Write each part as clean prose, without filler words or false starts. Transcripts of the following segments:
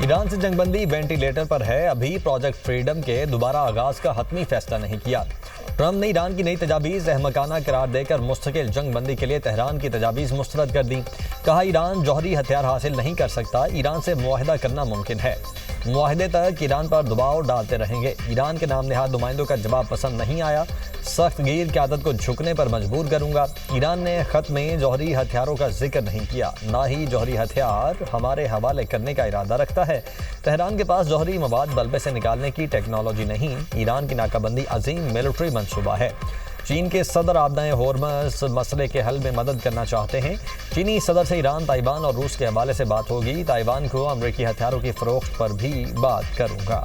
Iran से जंगबंदी ventilator पर है। अभी प्रोजेक्ट फ्रीडम के दोबारा आगाज का हतमी फैसला नहीं किया। ट्रंप ने ईरान की नई तजावीज़ अहमकाना करार देकर मुस्तकिल जंगबंदी के लिए तेहरान की तजावीज़ मुस्तरद कर दी। कहा, ईरान जौहरी हथियार हासिल नहीं कर सकता, ईरान से मुआहदा करना मुमकिन है। मुआहदे तक ईरान पर दबाव डालते रहेंगे। ईरान के नाम नेहाद नुमाइंदों का जवाब पसंद नहीं आया। सख्त गिर क़यादत को झुकने पर मजबूर करूंगा। ईरान ने खत में जौहरी हथियारों का जिक्र नहीं किया, ना ही जौहरी हथियार हमारे हवाले करने का इरादा रखता है। तेहरान के पास जौहरी मवाद बल्बे से निकालने की टेक्नोलॉजी नहीं, ईरान की नाकाबंदी अजीम मिलिट्री मंसूबा है। चीन के सदर आबदाए होर्मस मसले के हल में मदद करना चाहते हैं। चीनी सदर से ईरान, ताइवान और रूस के हवाले से बात होगी। ताइवान को अमेरिकी हथियारों की फरोख्त पर भी बात करूंगा।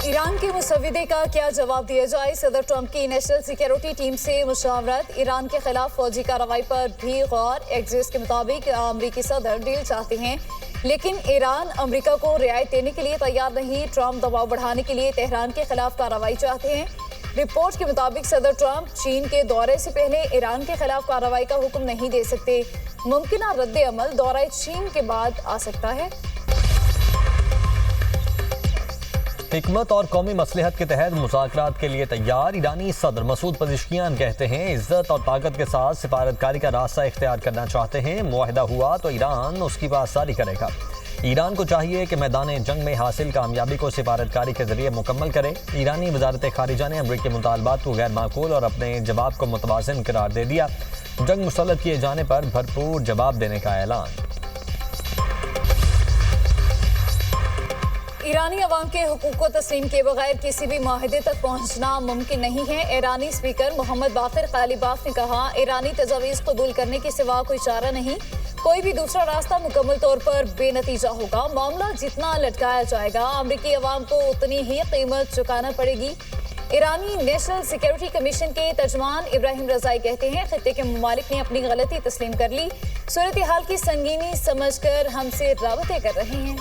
ईरान के मुसव्विदे का क्या जवाब दिया जाए? सदर ट्रंप की नेशनल सिक्योरिटी टीम से मुशावरत। ईरान के खिलाफ फौजी कार्रवाई पर भी गौर। एक्सिस के मुताबिक अमेरिकी सदर डील चाहते हैं, लेकिन ईरान अमेरिका को रियायत देने के लिए तैयार नहीं। ट्रंप दबाव बढ़ाने के लिए तेहरान के खिलाफ कार्रवाई चाहते हैं। रिपोर्ट के मुताबिक सदर ट्रंप चीन के दौरे से पहले ईरान के खिलाफ कार्रवाई का हुक्म नहीं दे सकते। मुमकिन रद्द अमल दौरे चीन के बाद आ सकता है। हिकमत और कौमी मसलहत के तहत मुज़ाकरात के लिए तैयार। ईरानी सदर मसूद पज़ेश्कियान कहते हैं, इज्जत और ताकत के साथ सिफारतकारी का रास्ता इख्तियार करना चाहते हैं। मुआहदा हुआ तो ईरान उसकी पासदारी करेगा। ईरान को चाहिए कि मैदान जंग में हासिल कामयाबी को सिफारतकारी के जरिए मुकम्मल करे। ईरानी वजारत खारिजा ने अमरीकी मुतालबात को गैर माकूल और अपने जवाब को मुतवाज़िन करार दे दिया। जंग मुसल्लत किए जाने पर भरपूर जवाब देने का ऐलान। ईरानी अवाम के हुकूक को तस्लीम किए बगैर किसी भी माहिदे तक पहुंचना मुमकिन नहीं है। ईरानी स्पीकर मोहम्मद बाकिर कालिबाफ ने कहा, ईरानी तजावीज़ कबूल करने के सिवा कोई चारा नहीं। कोई भी दूसरा रास्ता मुकम्मल तौर पर बेनतीजा होगा। मामला जितना लटकाया जाएगा, अमरीकी अवाम को उतनी ही कीमत चुकाना पड़ेगी। ईरानी नेशनल सिक्योरिटी कमीशन के तर्जमान इब्राहिम रजाई कहते हैं, खित्ते के ममालिक ने अपनी गलती तस्लीम कर ली। सूरत हाल की संगीनी समझकर हमसे राबते कर रहे हैं।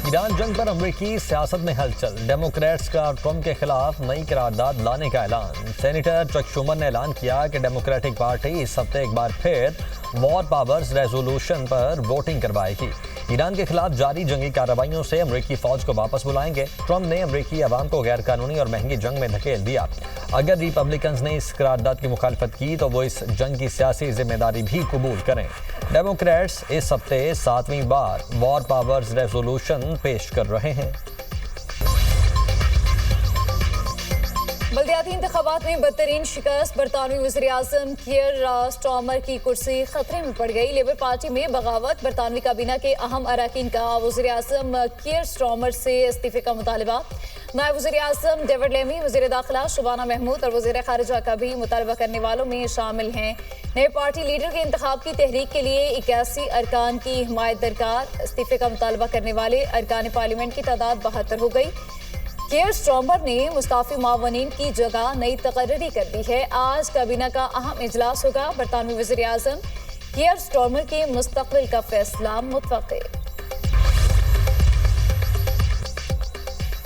ईरान जंग पर अमरीकी सियासत में हलचल। डेमोक्रेट्स का ट्रंप के खिलाफ नई करारदाद लाने का ऐलान। सेनेटर चक शूमर ने ऐलान किया कि डेमोक्रेटिक पार्टी इस हफ्ते एक बार फिर वॉर पावर्स रेजोल्यूशन पर वोटिंग करवाएगी। ईरान के खिलाफ जारी जंगी कार्रवाइयों से अमरीकी फौज को वापस बुलाएंगे। ट्रंप ने अमरीकी अवाम को गैर कानूनी और महंगी जंग में धकेल दिया। अगर रिपब्लिकन्स ने इस करारदाद की मुखालफत की तो वो इस जंग की सियासी जिम्मेदारी भी कबूल करें। डेमोक्रेट्स इस हफ्ते 7वीं बार वॉर पावर्स रेजोल्यूशन पेश कर रहे हैं। बल्दियाती इंतखाबात में बदतरीन शिकस्त। बरतानवी वज़ीर-ए-आज़म कियर स्टार्मर की कुर्सी खतरे में पड़ गई। लेबर पार्टी में बगावत। बरतानवी काबीना के अहम अरकान का वज़ीर-ए-आज़म कियर स्टार्मर से इस्तीफे का मुतालबा। नायब वज़ीर-ए-आज़म डेविड लेमी, वज़ीर दाखिला शबाना महमूद और वज़ीर खारिजा का भी मुतालबा करने वालों में शामिल हैं। नए पार्टी लीडर के इंतखाब की तहरीक के लिए 81 अरकान की हिमायत दरकार। इस्तीफे का मुतालबा करने वाले अरकान पार्लियामेंट की तादाद 72 हो गई। कियर स्टार्मर ने मुस्ताफी मावनीन की जगह नई तकर्री कर दी है। आज काबीना का अहम इजलास होगा। बरतानवी वज़ीर-ए-आज़म कियर स्टार्मर के मुस्तकबिल का फैसला मुतवक्के।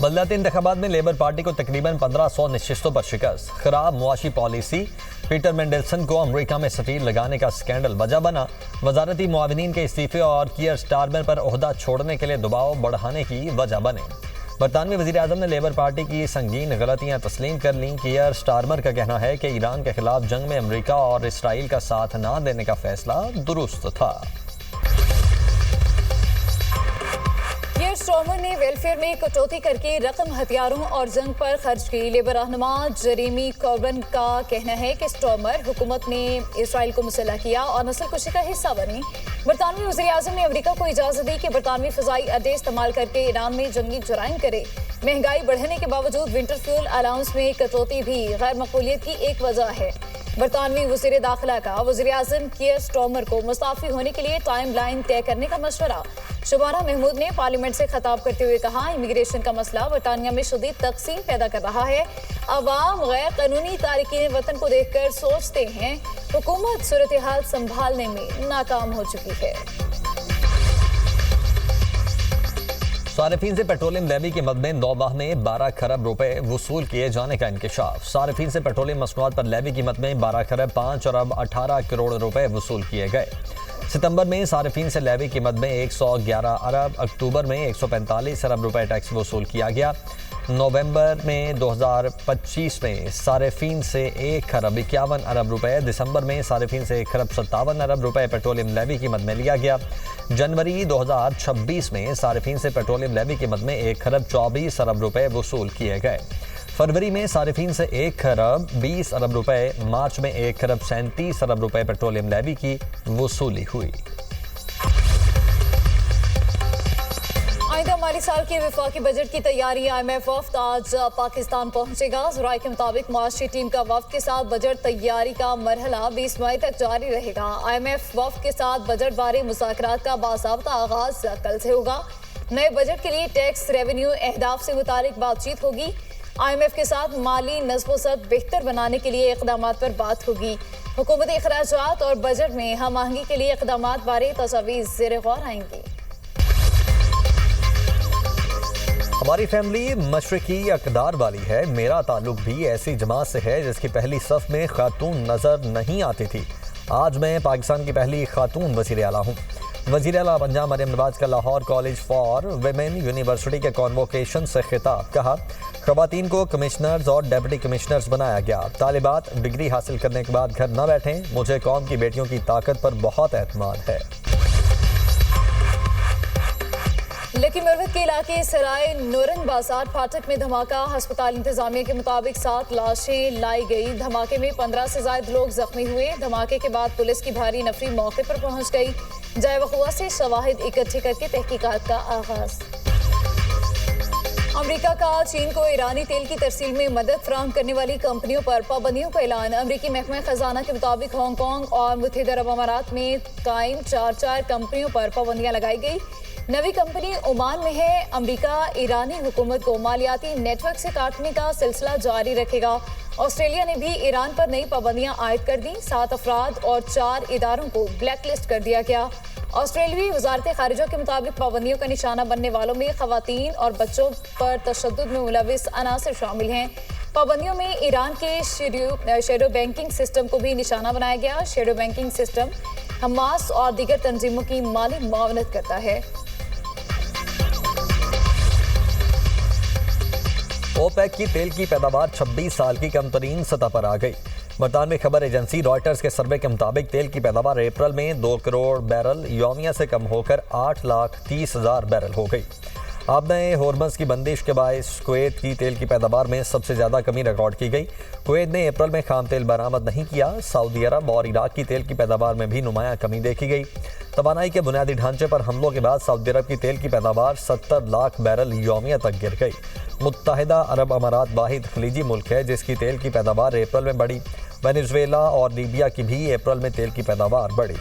बल्दियाती इंतखाबात में लेबर पार्टी को तकरीबन 1500 नशिस्तों पर शिकस्त। खराब मुआशी पॉलिसी। पीटर मेंडेलसन को अमरीका में सफीर लगाने का स्कैंडल वजह बना। वजारती मुआविनीन के इस्तीफे और कियर स्टार्मर पर ओहदा छोड़ने के लिए दबाव बढ़ाने की वजह बने। बरतानवी वज़ीर-ए-आज़म ने लेबर पार्टी की संगीन गलतियां तस्लीम कर लीं। कियर स्टार्मर का कहना है कि ईरान के खिलाफ जंग में अमेरिका और इसराइल का साथ न देने का फैसला दुरुस्त था। कियर स्टार्मर ने वेलफेयर में कटौती करके रकम हथियारों और जंग पर खर्च की। लेबर रहनुमा जेरेमी कॉर्बन का कहना है कि स्टार्मर हुकूमत ने इसराइल को मुसल्लह किया और नस्लकुशी का हिस्सा बनी। बरतानवी वज़ीर-ए-आज़म ने अमेरिका को इजाज़त दी कि बरतानवी फ़ज़ाई अड्डे इस्तेमाल करके ईरान में जंगी जराइम करे। महंगाई बढ़ने के बावजूद विंटर फ्यूल अलाउंस में कटौती भी गैर मकबूलियत की एक वजह है। बरतानवी वज़ीर दाखिला का वज़ीर-ए-आज़म कियर स्टार्मर को मुस्ताफ़ी होने के लिए टाइम लाइन तय करने का मशवरा। शबाना महमूद ने पार्लियामेंट से खिताब करते हुए कहा, इमिग्रेशन का मसला बरतानिया में शदीद तकसीम पैदा कर रहा है। अवाम गैर कानूनी तारिकीन वतन को देखकर सोचते हैं हुकूमत सूरत हाल संभालने में नाकाम हो चुकी है। सारिफीन से पेट्रोलियम लेवी की मद में 9 माह में 12 खरब रुपए वसूल किए जाने का इंकशाफ। सारिफीन से पेट्रोलियम मसनूआत पर लेवी की मद में 12 खरब 5 अरब 18 करोड़ रुपए वसूल किए गए। सितंबर में सारिफीन से लेवी की मद में 111 अरब, अक्टूबर में 145 अरब रुपए टैक्स वसूल किया गया। नवंबर में 2025 में सारिफीन से 1 खरब 51 अरब रुपए, दिसंबर में सारिफीन से 1 खरब 57 अरब रुपए पेट्रोलियम लेवी की मद में लिया गया। जनवरी 2026 में सारिफीन से पेट्रोलियम लेवी की मद में 1 खरब 24 अरब रुपए वसूल किए गए। फरवरी में सारिफीन से 1 खरब 20 अरब रुपए, मार्च में 1 खरब 37 अरब रुपए पेट्रोलियम लेवी की वसूली हुई। आइंदा माली साल के वफाकी बजट की तैयारी। IMF वफ्द आज पाकिस्तान पहुंचेगा। ज़राए के मुताबिक मुआशी टीम का वफ्द के साथ बजट तैयारी का मरहला 20 मई तक जारी रहेगा। IMF वफ्द के साथ बजट बारे मुज़ाकरात का बाज़ाब्ता आगाज कल से होगा। नए बजट के लिए टैक्स रेवेन्यू अहदाफ से मुतालिक बातचीत होगी। IMF के साथ माली नज़्म-ओ-ज़ब्त बेहतर बनाने के लिए इक़दामात पर बात होगी। हुकूमती अखराजात और बजट में हम आहंगी के लिए इक़दामात बारे तजवीज़ ज़ेर गौर आएंगी। हमारी फैमिली मशरकी अक़दार वाली है। मेरा ताल्लुक भी ऐसी जमात से है जिसकी पहली सफ में खातून नज़र नहीं आती थी। आज मैं पाकिस्तान की पहली खातून वज़ीर आला हूँ। वज़ीर आला पंजाब मरियम नवाज का Lahore college for women university के कॉन्वोकेशन से खिताब। कहा, ख़वातीन को कमिश्नर्स और डेप्टी कमिश्नर्स बनाया गया। तालिबात डिग्री हासिल करने के बाद घर न बैठें। मुझे कौम की बेटियों की ताकत पर बहुत एतमाद है। लेकिन मरवत के इलाके सराय नूरन बाजार फाटक में धमाका। अस्पताल इंतजामिया के मुताबिक 7 लाशें लाई गई। धमाके में 15 से ज्यादा लोग जख्मी हुए। धमाके के बाद पुलिस की भारी नफरी मौके पर पहुंच गई। जाए वक़ुआ से शवाहिद इकट्ठे करके तहकीकात का आगाज। अमेरिका का चीन को ईरानी तेल की तरसील में मदद फराहम करने वाली कंपनियों पर पाबंदियों का ऐलान। अमेरिकी महकमा खजाना के मुताबिक हांगकांग और मुत्तहिदा अरब अमारात में कायम 4 कंपनियों पर पाबंदियां लगाई गई। नवी कंपनी ओमान में है। अमेरिका ईरानी हुकूमत को मालियाती नेटवर्क से काटने का सिलसिला जारी रखेगा। ऑस्ट्रेलिया ने भी ईरान पर नई पाबंदियां आयद कर दी। 7 अफराद और 4 इदारों को ब्लैक लिस्ट कर दिया गया। ऑस्ट्रेलियाई वजारत खारिजा के मुताबिक पाबंदियों का निशाना बनने वालों में खवातीन और बच्चों पर तशद्दुद में मुलविस अनासर शामिल हैं। पाबंदियों में ईरान के शेडो बैंकिंग सिस्टम को भी निशाना बनाया गया। शेडो बैंकिंग सिस्टम हमास और दीगर तंजीमों की माली मुआवनत करता है। ओपेक की तेल की पैदावार 26 साल की कम तरीन सतह पर आ गई। बरतानवी खबर एजेंसी रॉयटर्स के सर्वे के मुताबिक तेल की पैदावार अप्रैल में 2 करोड़ बैरल यौमिया से कम होकर 8,30,000 बैरल हो गई। अब नए हॉर्मज़ की बंदिश के बायस कुवैत की तेल की पैदावार में सबसे ज़्यादा कमी रिकॉर्ड की गई। कुवैत ने अप्रैल में खाम तेल बरामद नहीं किया। सऊदी अरब और इराक की तेल की पैदावार में भी नुमायां कमी देखी गई। तवानाई के बुनियादी ढांचे पर हमलों के बाद सऊदी अरब की तेल की पैदावार 70 लाख बैरल यौमिया तक गिर गई। मुत्तहिदा अरब अमारात वाहिद खलीजी मुल्क है जिसकी तेल की पैदावार अप्रैल में बढ़ी। वेनेजुएला और लीबिया की भी अप्रैल में तेल की पैदावार बढ़ी।